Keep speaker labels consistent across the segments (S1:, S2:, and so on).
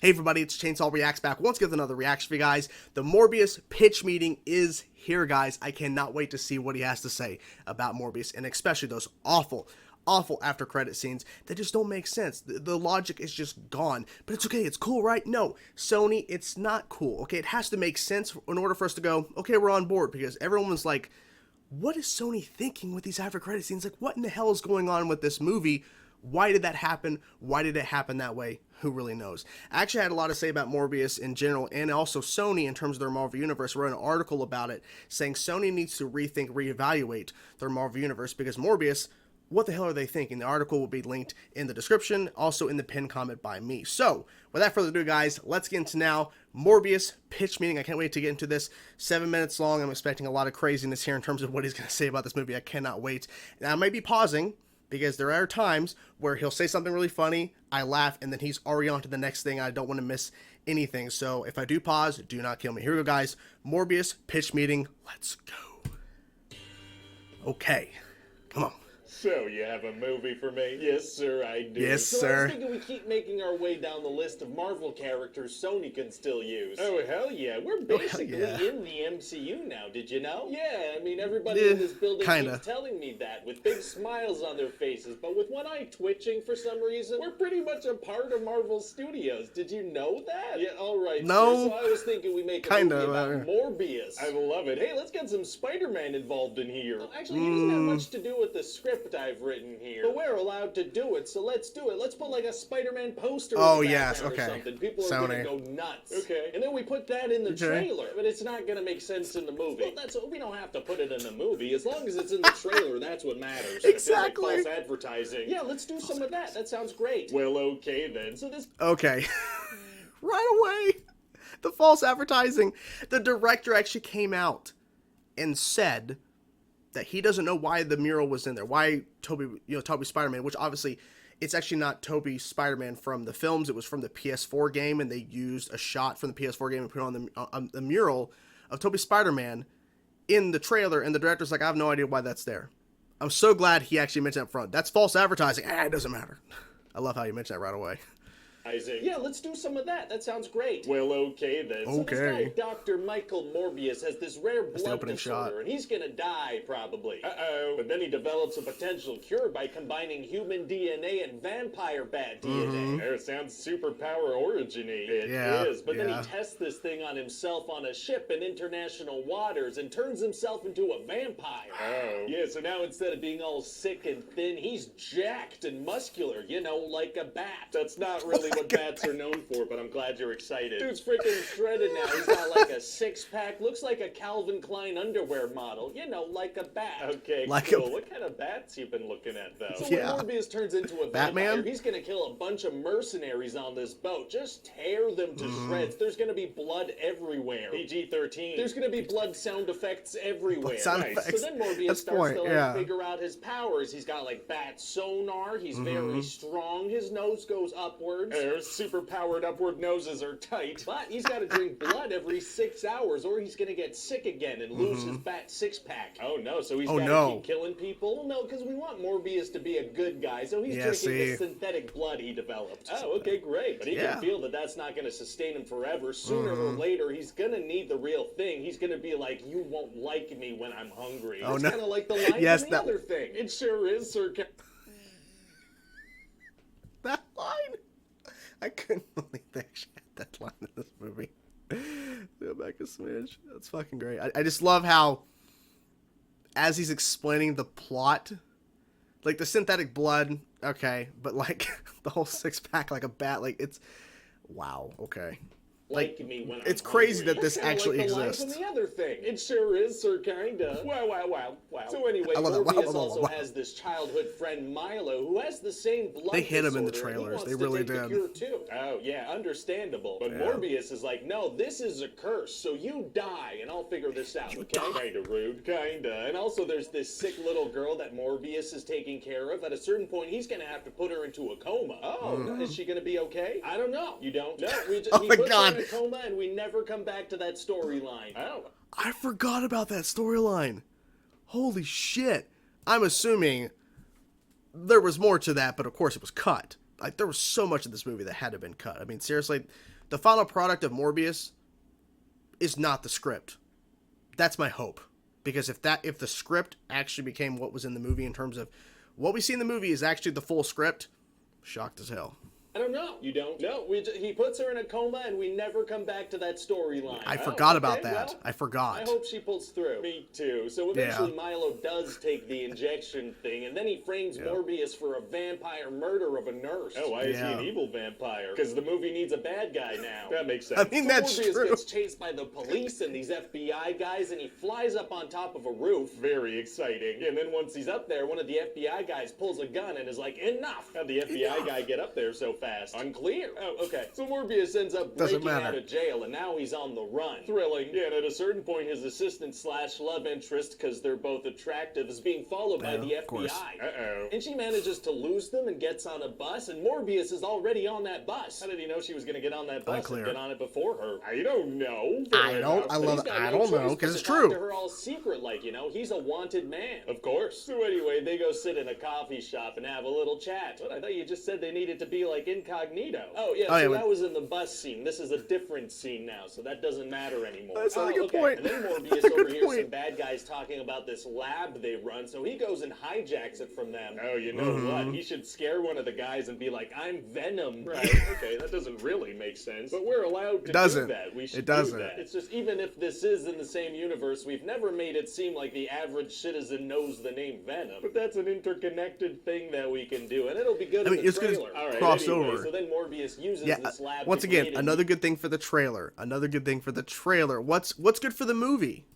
S1: Hey everybody, it's Chainsaw Reacts back once again with another reaction for you guys. The Morbius pitch meeting is here, guys. I cannot wait to see what he has to say about Morbius, and especially those awful after credit scenes that just don't make sense. The logic is just gone. But it's okay, it's cool, right? No, Sony, it's not cool. Okay, it has to make sense in order for us to go, okay, we're on board, because everyone was like, what is Sony thinking with these after credit scenes? Like, what in the hell is going on with this movie? Why did that happen? Why did it happen that way? Who really knows? I actually had a lot to say about Morbius in general, and also Sony in terms of their Marvel Universe. I wrote an article about it saying Sony needs to rethink, reevaluate their Marvel Universe, because Morbius, what the hell are they thinking? The article will be linked in the description, also in the pinned comment by me. So, without further ado, guys, let's get into now Morbius pitch meeting. I can't wait to get into this. 7 minutes long. I'm expecting a lot of craziness here in terms of what he's going to say about this movie. I cannot wait. Now, I might be pausing, because there are times where he'll say something really funny, I laugh, and then he's already on to the next thing. I don't want to miss anything. So if I do pause, do not kill me. Here we go, guys. Morbius pitch meeting. Let's go. Okay. Come on.
S2: So, you have a movie for me? Yes, sir, I do.
S1: Yes,
S2: so
S1: sir.
S2: I was thinking we keep making our way down the list of Marvel characters Sony can still use. Oh, hell yeah. We're basically in the MCU now, did you know? Yeah, I mean, everybody in this building keeps telling me that, with big smiles on their faces, but with one eye twitching for some reason. We're pretty much a part of Marvel Studios. Did you know that? Yeah, alright.
S1: No.
S2: So I was thinking we make a movie about Morbius. I love it. Hey, let's get some Spider-Man involved in here. Well, actually, he doesn't have much to do with the script I've written here, but we're allowed to do it, so let's do it. Let's put like a Spider-Man poster in the background or something. People are gonna go nuts. Okay. And then we put that in the trailer, but it's not gonna make sense in the movie. Well, that's we don't have to put it in the movie. As long as it's in the trailer, that's what matters.
S1: Exactly.
S2: Like false advertising. Yeah, let's do some of that. That sounds great. Well, okay then. So this.
S1: Okay. Right away. The false advertising. The director actually came out and said that he doesn't know why the mural was in there. Why Tobey Spider-Man, which obviously it's actually not Tobey Spider-Man from the films. It was from the PS4 game, and they used a shot from the PS4 game and put on the mural of Tobey Spider-Man in the trailer, and the director's like, I have no idea why that's there. I'm so glad he actually mentioned up front. That's false advertising. It doesn't matter. I love how you mentioned that right away.
S2: Yeah, let's do some of that. That sounds great. Well, okay then. So this guy, Dr. Michael Morbius, has this rare blood disorder, and he's gonna die, probably. Uh-oh. But then he develops a potential cure by combining human DNA and vampire bat DNA. It sounds superpower origin-y. It is. But then he tests this thing on himself on a ship in international waters and turns himself into a vampire. Oh. Yeah, so now instead of being all sick and thin, he's jacked and muscular, you know, like a bat. That's not really what bats are known for, but I'm glad you're excited. Dude's freaking shredded now. He's got like a six-pack, looks like a Calvin Klein underwear model. You know, like a bat. Okay, like cool. What kind of bats you been looking at, though? So when Morbius turns into a vampire, he's gonna kill a bunch of mercenaries on this boat. Just tear them to shreds. There's gonna be blood everywhere. PG-13. There's gonna be blood sound effects everywhere. So then Morbius starts to figure out his powers. He's got like bat sonar. He's very strong. His nose goes upwards. Super powered upward noses are tight. But he's got to drink blood every 6 hours or he's going to get sick again and lose his bat six-pack. Oh no, so he's got to keep killing people? Well, no, because we want Morbius to be a good guy, so he's drinking the synthetic blood he developed. Oh, okay, great. But he can feel that that's not going to sustain him forever. Sooner or later, he's going to need the real thing. He's going to be like, you won't like me when I'm hungry. It's kind of like the line from the other thing. It sure is, sir.
S1: That line? I couldn't believe they actually had that line in this movie. Go back a smidge. That's fucking great. I just love how, as he's explaining the plot, like the synthetic blood, okay, but like the whole six-pack like a bat, like it's, wow, okay. Like me when it's crazy that this actually exists.
S2: The other thing. It sure is, sir, kinda. Wow. So anyway, Morbius also has this childhood friend Milo who has the same blood disorder.
S1: They hit him in the trailers. They really did.
S2: Oh yeah, understandable. But Morbius is like, no, this is a curse, so you die, and I'll figure this out. Okay? Kinda rude, kinda. And also, there's this sick little girl that Morbius is taking care of. At a certain point, he's gonna have to put her into a coma. Oh, is she gonna be okay? I don't know. You don't know?
S1: Oh my God.
S2: Coma, and we never come back to that storyline. Oh.
S1: I forgot about that storyline. Holy shit. I'm assuming there was more to that, but of course it was cut. Like, there was so much of this movie that had to have been cut. I mean, seriously, the final product of Morbius is not the script. That's my hope. Because if the script actually became what was in the movie in terms of what we see in the movie is actually the full script, shocked as hell.
S2: I don't know. You don't know? He puts her in a coma, and we never come back to that storyline.
S1: I forgot about that. Well, I forgot.
S2: I hope she pulls through. Me too. So eventually Milo does take the injection thing, and then he frames Morbius for a vampire murder of a nurse. Oh, why is he an evil vampire? Because the movie needs a bad guy now. That makes sense.
S1: I mean, that's
S2: Morbius
S1: true.
S2: gets chased by the police and these FBI guys, and he flies up on top of a roof. Very exciting. And then once he's up there, one of the FBI guys pulls a gun and is like, enough! How'd the FBI guy get up there so fast? Unclear. Oh, okay. So Morbius ends up breaking out of jail, and now he's on the run. Thrilling. Yeah, and at a certain point, his assistant / love interest, because they're both attractive, is being followed by the FBI. Uh-oh. And she manages to lose them and gets on a bus, and Morbius is already on that bus. How did he know she was going to get on that bus and get on it before her? I don't know.
S1: I don't know, because it's true.
S2: To her all secret, like, he's a wanted man. Of course. So anyway, they go sit in a coffee shop and have a little chat. But I thought you just said they needed to be, like, incognito. Oh, yeah, that was in the bus scene. This is a different scene now, so that doesn't matter anymore.
S1: That's not a good point.
S2: And then Morbius overhears some bad guys talking about this lab they run, so he goes and hijacks it from them. Oh, you know what? He should scare one of the guys and be like, I'm Venom. Right, okay, that doesn't really make sense. But we're allowed to do that. We should do that. It's just, even if this is in the same universe, we've never made it seem like the average citizen knows the name Venom. But that's an interconnected thing that we can do, and it'll be good in the trailer. All right,
S1: cross
S2: anyway,
S1: over.
S2: So then Morbius uses this lab
S1: once again, another good thing for the trailer. What's good for the movie?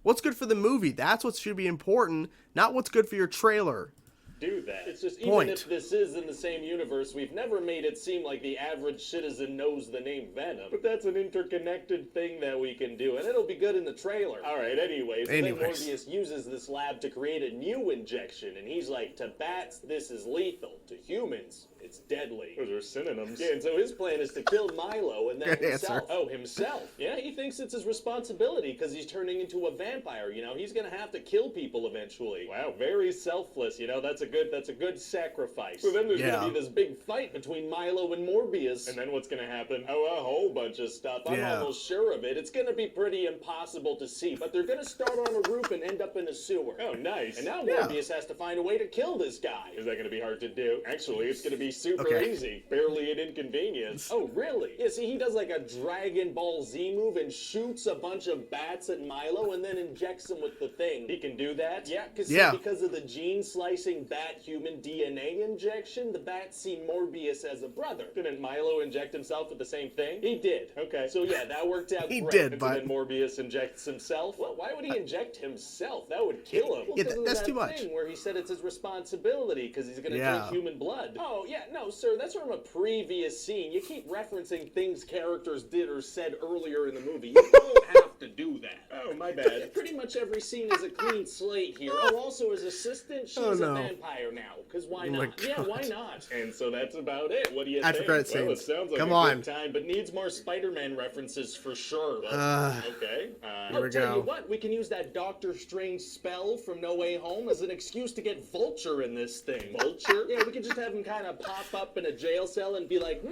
S1: What's good for the movie? That's what should be important, not what's good for your trailer.
S2: Do that. It's just, even if this is in the same universe, we've never made it seem like the average citizen knows the name Venom. But that's an interconnected thing that we can do, and it'll be good in the trailer. All right, anyways. Then Morbius uses this lab to create a new injection, and he's like, to bats, this is lethal. To humans, it's deadly. Those are synonyms. Yeah, and so his plan is to kill Milo and then himself. Oh, himself. Yeah, he thinks it's his responsibility because he's turning into a vampire. He's gonna have to kill people eventually. Wow, very selfless. That's a good sacrifice. So then there's gonna be this big fight between Milo and Morbius. And then what's gonna happen? Oh, a whole bunch of stuff. I'm almost sure of it. It's gonna be pretty impossible to see, but they're gonna start on a roof and end up in a sewer. Oh, nice. And now Morbius has to find a way to kill this guy. Is that gonna be hard to do? Actually, it's gonna be super easy. Barely an inconvenience. Oh, really? Yeah, see, he does like a Dragon Ball Z move and shoots a bunch of bats at Milo and then injects them with the thing. He can do that? Yeah, because of the gene-slicing bat-human DNA injection, the bats see Morbius as a brother. Didn't Milo inject himself with the same thing? He did. Okay, so yeah, that worked out great.
S1: Did,
S2: but then Morbius injects himself? Well, why would he inject himself? That would kill him.
S1: Yeah, that's too much.
S2: Thing where he said it's his responsibility because he's gonna drink human blood. Oh, yeah, no, sir, that's from a previous scene. You keep referencing things characters did or said earlier in the movie. You don't have to do that. Oh, my bad. Pretty much every scene is a clean slate here. Oh, also his assistant, she's a vampire now. Because why not? Yeah, why not? And so that's about it. What do you think?
S1: Well,
S2: it sounds like a good time, but needs more Spider-Man references for sure. Okay. I'll tell you what, we can use that Doctor Strange spell from No Way Home as an excuse to get Vulture in this thing. Vulture? Yeah, we can just have him kind of pop up in a jail cell and be like,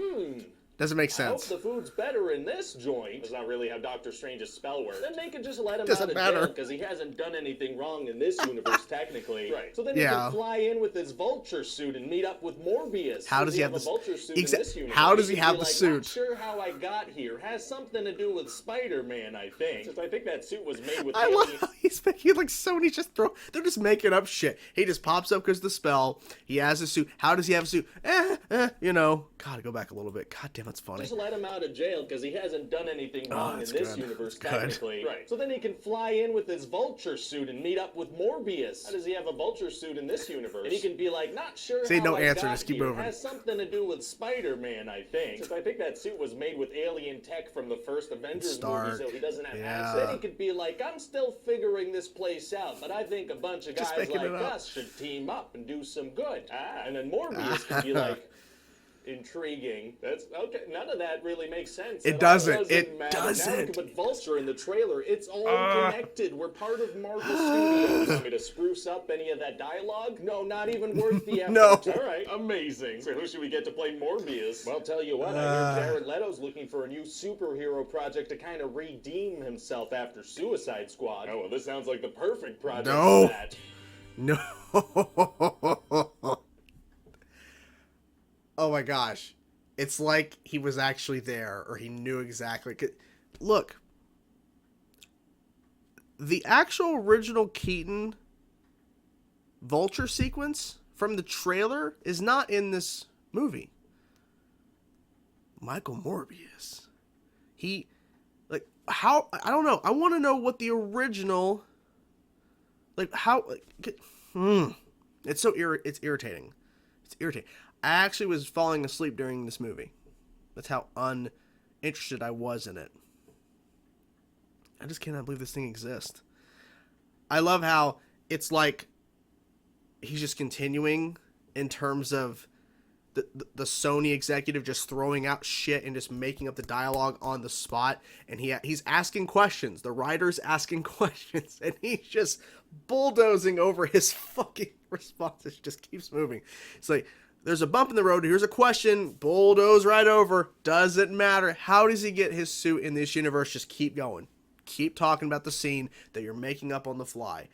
S1: doesn't make sense.
S2: I hope the food's better in this joint. That's not really how Doctor Strange's spell works. Then they could just let him out of jail because he hasn't done anything wrong in this universe, technically. Right. So then he can fly in with his Vulture suit and meet up with Morbius.
S1: How does he have the
S2: Vulture suit in this universe?
S1: How does he have the suit?
S2: Not sure how I got here. Has something to do with Spider-Man, I think. Since I think that suit was made with.
S1: I love how he's making like Sony just throw. They're just making up shit. He just pops up because the spell. He has a suit. How does he have a suit? God, go back a little bit. God damn, it's funny.
S2: Just let him out of jail because he hasn't done anything wrong in this universe, technically. Right. So then he can fly in with his Vulture suit and meet up with Morbius. How does he have a Vulture suit in this universe? And he can be like, not sure
S1: Say
S2: how
S1: no
S2: I
S1: answer,
S2: got
S1: just keep
S2: here.
S1: moving.
S2: Has something to do with Spider-Man, I think. Since I think that suit was made with alien tech from the first Avengers movie, so he doesn't have access. Then he could be like, I'm still figuring this place out, but I think a bunch of guys like us should team up and do some good. And then Morbius could be like, Intriguing. That's okay. None of that really makes sense.
S1: It doesn't.
S2: It
S1: It
S2: doesn't. Now we
S1: doesn't.
S2: can put Vulture in the trailer. It's all connected. We're part of Marvel Studios. Want me to spruce up any of that dialogue? No, not even worth the effort.
S1: No.
S2: All right. Amazing. So who should we get to play Morbius? Well, tell you what, I hear Jared Leto's looking for a new superhero project to kind of redeem himself after Suicide Squad. Oh, well, this sounds like the perfect project for that.
S1: No. Oh my gosh. It's like he was actually there, or he knew exactly. Look, the actual original Keaton Vulture sequence from the trailer is not in this movie. Michael Morbius. He, like, how, I don't know. I want to know what the original, like, how, it's so it's irritating. It's irritating. I actually was falling asleep during this movie. That's how uninterested I was in it. I just cannot believe this thing exists. I love how it's like he's just continuing in terms of the Sony executive just throwing out shit and just making up the dialogue on the spot. And he's asking questions. The writer's asking questions. And he's just bulldozing over his fucking responses. Just keeps moving. It's like, there's a bump in the road. Here's a question. Bulldoze right over. Doesn't matter. How does he get his suit in this universe? Just keep going. Keep talking about the scene that you're making up on the fly.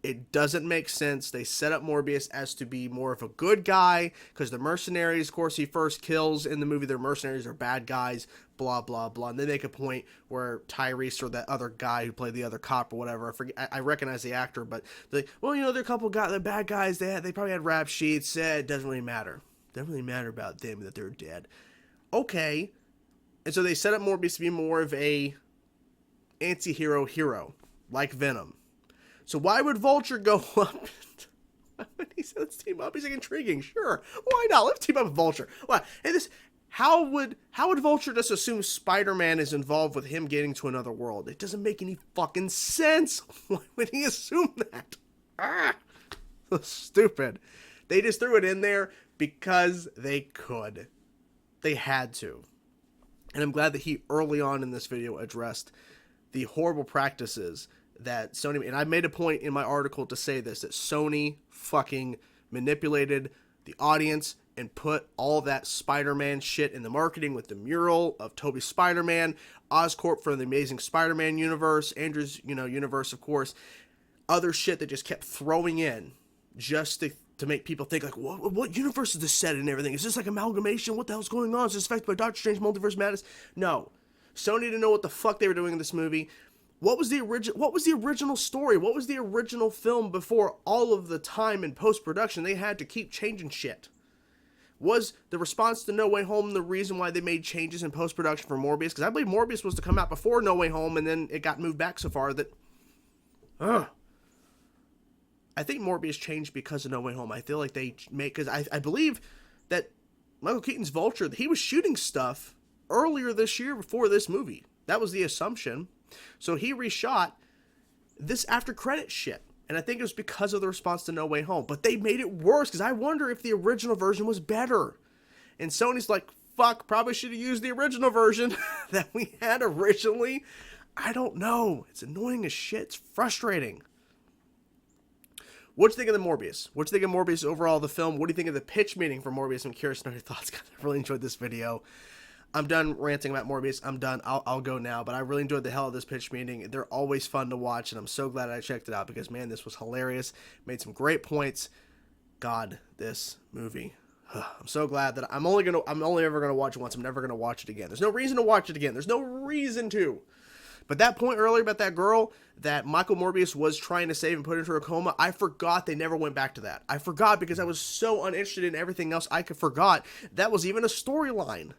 S1: It doesn't make sense. They set up Morbius as to be more of a good guy because the mercenaries, of course, he first kills in the movie. Their mercenaries are bad guys, blah, blah, blah. And they make a point where Tyrese or that other guy who played the other cop or whatever, I recognize the actor, but they're like, well, you know, they're a couple guys, they're bad guys. They probably had rap sheets. It doesn't really matter. It doesn't really matter about them that they're dead. Okay. And so they set up Morbius to be more of a anti-hero hero, like Venom. So why would Vulture go up? Why would he say, let's team up? He's like, intriguing. Sure. Why not? Let's team up with Vulture. Why? And this, how would Vulture just assume Spider-Man is involved with him getting to another world? It doesn't make any fucking sense. Why would he assume that? So stupid. They just threw it in there because they could. They had to. And I'm glad that he early on in this video addressed the horrible practices that Sony, and I made a point in my article to say this, that Sony fucking manipulated the audience and put all that Spider-Man shit in the marketing with the mural of Tobey's Spider-Man, Oscorp for the Amazing Spider-Man universe, Andrew's, universe, of course, other shit that just kept throwing in just to make people think, like, what universe is this set in and everything? Is this like amalgamation? What the hell's going on? Is this affected by Doctor Strange Multiverse Madness? No. Sony didn't know what the fuck they were doing in this movie. What was the original story? What was the original film before all of the time in post-production they had to keep changing shit? Was the response to No Way Home the reason why they made changes in post-production for Morbius? Because I believe Morbius was to come out before No Way Home, and then it got moved back so far that... I think Morbius changed because of No Way Home. I feel like they make... Because I believe that Michael Keaton's Vulture, he was shooting stuff earlier this year before this movie. That was the assumption. So he reshot this after credit shit. And I think it was because of the response to No Way Home. But they made it worse because I wonder if the original version was better. And Sony's like, fuck, probably should have used the original version that we had originally. I don't know. It's annoying as shit. It's frustrating. What do you think of the Morbius? What do you think of Morbius overall, the film? What do you think of the pitch meeting for Morbius? I'm curious to know your thoughts, guys. I really enjoyed this video. I'm done ranting about Morbius. I'm done. I'll go now. But I really enjoyed the hell of this pitch meeting. They're always fun to watch, and I'm so glad I checked it out because, man, this was hilarious. Made some great points. God, this movie. I'm so glad that I'm only ever gonna watch it once. I'm never gonna watch it again. There's no reason to watch it again. There's no reason to. But that point earlier about that girl that Michael Morbius was trying to save and put into a coma, I forgot they never went back to that. I forgot because I was so uninterested in everything else. I forgot that was even a storyline.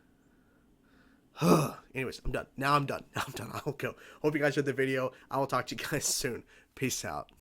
S1: Anyways, I'm done. Now I'm done. I'll go. Hope you guys enjoyed the video. I will talk to you guys soon. Peace out.